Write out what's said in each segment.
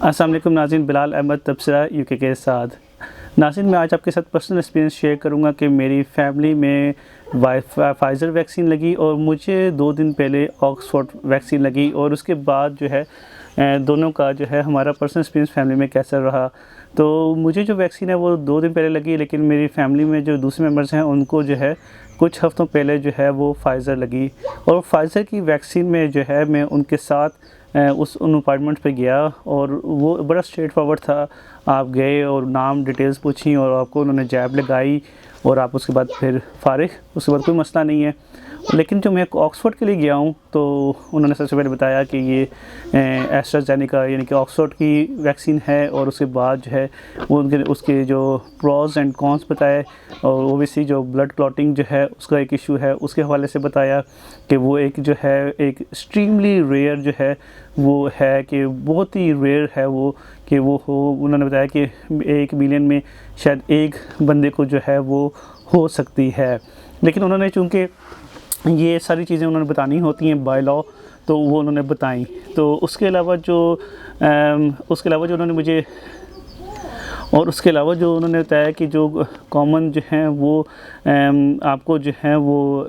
अस्सलाम वालेकुम नाज़रीन, बिलाल अहमद तबसरा यूके के साथ। नाज़रीन, मैं आज आपके साथ पर्सनल एक्सपीरियंस शेयर करूंगा कि मेरी फैमिली में फाइज़र वैक्सीन लगी और मुझे 2 दिन पहले ऑक्सफोर्ड वैक्सीन लगी और उसके बाद जो है दोनों का जो है हमारा पर्सनल एक्सपीरियंस फैमिली में कैसा रहा। तो मुझे जो वैक्सीन है वो 2 दिन पहले लगी, लेकिन मेरी फैमिली में जो दूसरे मेंबर्स हैं उनको जो है कुछ हफ़्तों पहले जो है वो फाइज़र लगी। और फाइज़र की वैक्सीन में जो है मैं उनके साथ उन अपार्टमेंट पे गया और वो बड़ा स्ट्रेट फॉरवर्ड था। आप गए और नाम डिटेल्स पूछी और आपको उन्होंने जैब लगाई और आप उसके बाद फिर फ़ारिग, उसके बाद कोई मसला नहीं है। लेकिन जो मैं ऑक्सफोर्ड के लिए गया हूँ तो उन्होंने सबसे पहले बताया कि ये एस्ट्राजेनेका यानी कि ऑक्सफोर्ड की वैक्सीन है और उसके बाद जो है वो उसके जो प्रोज एंड कॉन्स बताए और ओबीसी जो ब्लड क्लॉटिंग जो है उसका एक इशू है उसके हवाले से बताया कि वो एक जो है एक एक्सट्रीमली रेयर जो है वो है कि बहुत ही रेयर है वो कि वो हो। उन्होंने बताया कि 1 मिलियन में शायद एक बंदे को जो है वो हो सकती है। लेकिन उन्होंने चूँकि ये सारी चीज़ें उन्होंने बतानी होती हैं बाय लॉ, तो वो उन्होंने बताई। तो उसके अलावा जो उन्होंने मुझे उसके अलावा जो उन्होंने बताया कि जो कॉमन जो हैं वो आपको जो है वो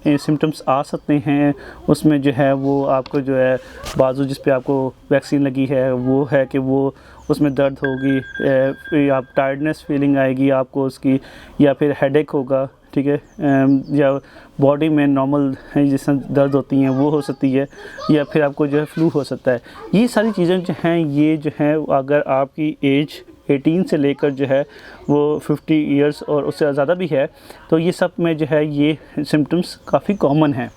सिम्टम्स आ सकते हैं। उसमें जो है वो आपको जो है बाजू जिस पे आपको वैक्सीन लगी है वो है कि वो उसमें दर्द होगी, आप टायर्डनेस फीलिंग आएगी आपको उसकी, या फिर हेडेक होगा, ठीक है, या बॉडी में नॉर्मल जिस दर्द होती हैं वो हो सकती है, या फिर आपको जो है फ्लू हो सकता है। ये सारी चीज़ें जो हैं ये जो है अगर आपकी एज 18 से लेकर जो है वो 50 इयर्स और उससे ज़्यादा भी है तो ये सब में जो है ये सिम्टम्स काफ़ी कॉमन हैं।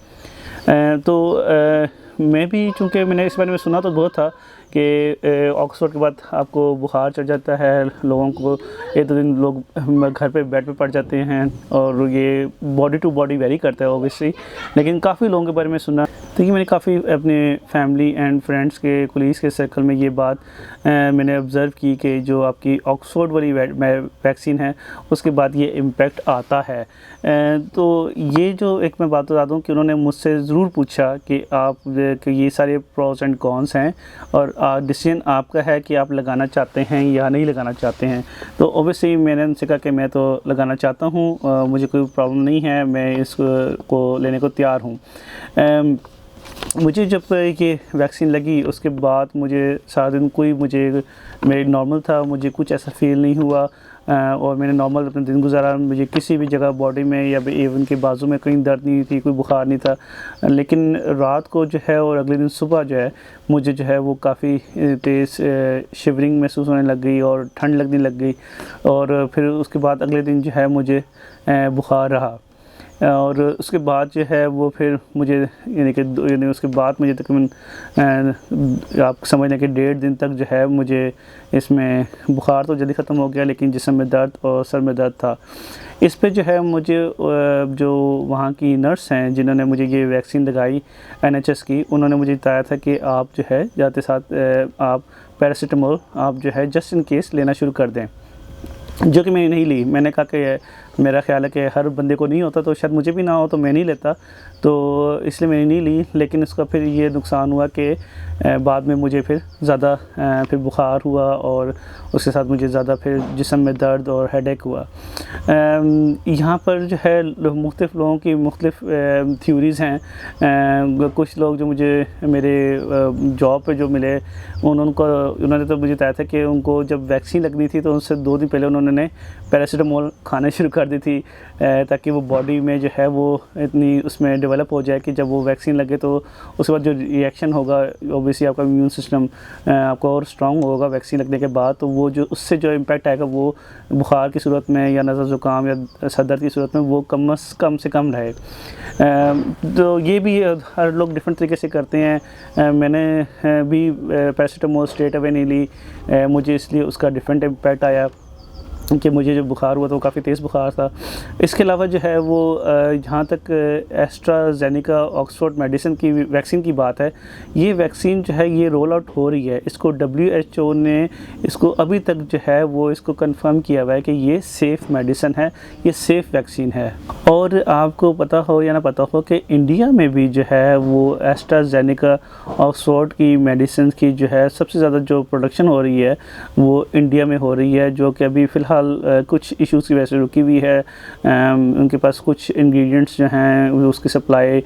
मैं भी चूँकि मैंने इस बारे में सुना तो बहुत था कि ऑक्सफोर्ड के बाद आपको बुखार चढ़ जाता है, लोगों को 1-2 दिन लोग घर पे बेड पे पड़ जाते हैं और ये बॉडी टू बॉडी वेरी करता है ओबियसली, लेकिन काफ़ी लोगों के बारे में सुना। तो ये मैंने काफ़ी अपने फैमिली एंड फ्रेंड्स के कोलीग्स के सर्कल में ये बात मैंने ऑब्ज़र्व की कि जो आपकी ऑक्सफोर्ड वाली वैक्सीन है उसके बाद ये इम्पेक्ट आता है। तो ये जो एक मैं बात बता दूँ कि उन्होंने मुझसे ज़रूर पूछा कि ये सारे प्रोस एंड कॉन्स हैं और डिसीजन आपका है कि आप लगाना चाहते हैं या नहीं लगाना चाहते हैं। तो ओबियसली मैंने उनसे कहा कि मैं तो लगाना चाहता हूँ, मुझे कोई प्रॉब्लम नहीं है, मैं इसको लेने को तैयार हूँ। मुझे जब ये वैक्सीन लगी उसके बाद मुझे सारा दिन मेरी नॉर्मल था, मुझे कुछ ऐसा फ़ील नहीं हुआ और मैंने नॉर्मल अपना दिन गुजारा। मुझे किसी भी जगह बॉडी में या इवन के बाजू में कहीं दर्द नहीं थी, कोई बुखार नहीं था। लेकिन रात को जो है और अगले दिन सुबह जो है मुझे जो है वो काफ़ी तेज़ शिवरिंग महसूस होने लग गई और ठंड लगने लग गई और फिर उसके बाद अगले दिन जो है मुझे बुखार रहा और उसके बाद जो है वो फिर मुझे यानी उसके बाद मुझे तकरीबन आप समझ लें कि 1.5 दिन तक जो है मुझे इसमें बुखार तो जल्दी ख़त्म हो गया लेकिन जिस्म में दर्द और सर में दर्द था। इस पे जो है मुझे जो वहाँ की नर्स हैं जिन्होंने मुझे ये वैक्सीन लगाई NHS की, उन्होंने मुझे बताया था कि आप जो है जाते साथ आप पैरासीटामोल आप जो है जस्ट इन केस लेना शुरू कर दें, जो कि मैंने नहीं ली। मैंने कहा कि मेरा ख्याल है कि हर बंदे को नहीं होता तो शायद मुझे भी ना हो तो मैं नहीं लेता, तो इसलिए मैंने नहीं ली। लेकिन उसका फिर ये नुकसान हुआ कि बाद में मुझे फिर ज़्यादा फिर बुखार हुआ और उसके साथ मुझे ज़्यादा फिर जिस्म में दर्द और हेडेक हुआ। यहाँ पर जो है मुख्तलिफ़ लोगों की मुख्तलिफ़ थ्योरीज़ हैं। कुछ लोग जो मुझे मेरे जॉब पे जो मिले उन्होंने तो मुझे बताया था कि उनको जब वैक्सीन लगनी थी तो उससे 2 दिन पहले उन्होंने पैरासीटामोल खाने शुरू कर दी थी ताकि वो बॉडी में जो है वो इतनी उसमें डेवलप हो जाए कि जब वो वैक्सीन लगे तो उसके बाद जो रिएक्शन होगा ओबियसली आपका इम्यून सिस्टम आपका और स्ट्रॉन्ग होगा वैक्सीन लगने के बाद, तो वो जो उससे जो इम्पैक्ट आएगा वो बुखार की सूरत में या नज़ला ज़ुकाम या सर दर्द की सूरत में वो कम से कम रहे। तो ये भी हर लोग डिफरेंट तरीके से करते हैं। मैंने भी पैरासीटामोल स्ट्रेट अवे नहीं ली, मुझे इसलिए उसका डिफरेंट इम्पैक्ट आया। कि मुझे जो बुखार हुआ था वो काफ़ी तेज़ बुखार था। इसके अलावा जो है वो जहाँ तक एस्ट्राज़ेनेका ऑक्सफोर्ड मेडिसिन की वैक्सीन की बात है, ये वैक्सीन जो है ये रोल आउट हो रही है। इसको WHO ने इसको अभी तक जो है वो इसको कंफर्म किया हुआ है कि ये सेफ़ मेडिसिन है, ये सेफ़ वैक्सीन है। और आपको पता हो या ना पता हो कि इंडिया में भी जो है वो एस्ट्राज़ेनेका ऑक्सफोर्ड की मेडिसिन की जो है सबसे ज़्यादा जो प्रोडक्शन हो रही है वो इंडिया में हो रही है, जो कि अभी फ़िलहाल कुछ इश्यूज़ की वजह से रुकी हुई है। उनके पास कुछ इंग्रेडिएंट्स जो हैं उसकी सप्लाई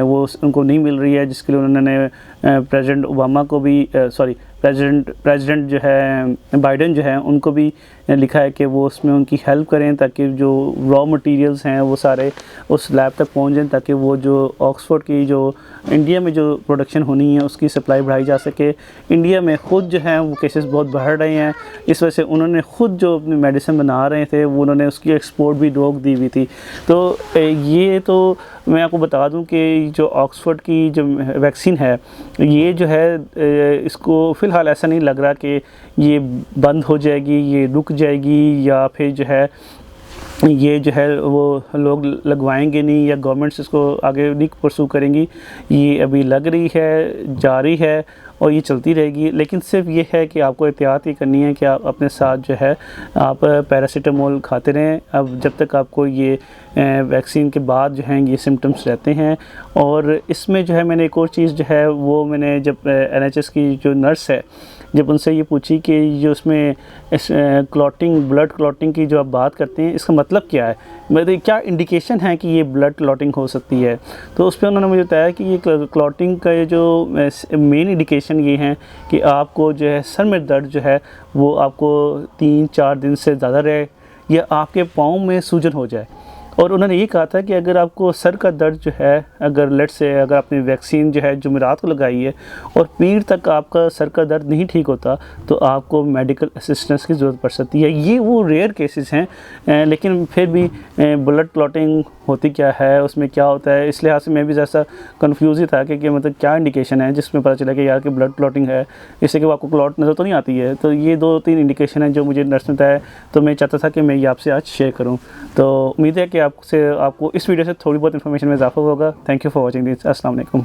वो उनको नहीं मिल रही है, जिसके लिए उन्होंने प्रेसिडेंट ओबामा को भी प्रेसिडेंट जो है बाइडेन जो है उनको भी लिखा है कि वो उसमें उनकी हेल्प करें ताकि जो रॉ मटेरियल्स हैं वो सारे उस लैब तक पहुंच जाएं, ताकि वो जो ऑक्सफोर्ड की जो इंडिया में जो प्रोडक्शन होनी है उसकी सप्लाई बढ़ाई जा सके। इंडिया में ख़ुद जो है वो केसेस बहुत बढ़ रहे हैं, इस वजह से उन्होंने ख़ुद जो अपनी मेडिसिन बना रहे थे वो उन्होंने उसकी एक्सपोर्ट भी रोक दी हुई थी। तो ये तो मैं आपको बता दूं कि जो ऑक्सफोर्ड की जो वैक्सीन है ये जो है इसको फ़िलहाल ऐसा नहीं लग रहा कि ये बंद हो जाएगी, ये रुक जाएगी, या फिर जो है ये जो है वो लोग लगवाएंगे नहीं, या गवर्नमेंट्स इसको आगे नहीं परसू करेंगी। ये अभी लग रही है, जारी है और ये चलती रहेगी। लेकिन सिर्फ ये है कि आपको एहतियात ये करनी है कि आप अपने साथ जो है आप पैरासीटामोल खाते रहें अब जब तक आपको ये वैक्सीन के बाद जो हैं ये सिम्टम्स रहते हैं। और इसमें जो है मैंने एक और चीज़ जो है वो मैंने जब NHS की जो नर्स है जब उनसे ये पूछी कि जो उसमें ब्लड क्लॉटिंग की जो आप बात करते हैं इसका मतलब क्या है, मतलब क्या इंडिकेशन है कि ये ब्लड क्लॉटिंग हो सकती है, तो उस पर उन्होंने मुझे बताया कि ये क्लॉटिंग का ये जो मेन इंडिकेशन ये है कि आपको जो है सर में दर्द जो है वो आपको 3-4 दिन से ज़्यादा रहे, या आपके पाँव में सूजन हो जाए। और उन्होंने ये कहा था कि अगर आपको सर का दर्द जो है अगर आपने वैक्सीन जो है जुमेरात को लगाई है और पीर तक आपका सर का दर्द नहीं ठीक होता तो आपको मेडिकल असिस्टेंस की ज़रूरत पड़ सकती है। ये वो रेयर केसेस हैं, लेकिन फिर भी ब्लड क्लॉटिंग होती क्या है, उसमें क्या होता है, इस लिहाज से मैं भी ज़्यादा कन्फ्यूज़ ही था कि मतलब क्या इंडिकेशन है जिसमें पता चला कि यार कि ब्लड क्लॉटिंग है, इससे कि वो आपको क्लॉट नज़र तो नहीं आती है। तो ये 2-3 इंडिकेशन है जो मुझे नर्स ने बताया, तो मैं चाहता था कि मैं ये आपसे आज शेयर करूँ। तो उम्मीद है कि आपको इस वीडियो से थोड़ी बहुत इन्फॉर्मेशन में इजाफा होगा। Thank you for watching this. अस्सलाम वालेकुम।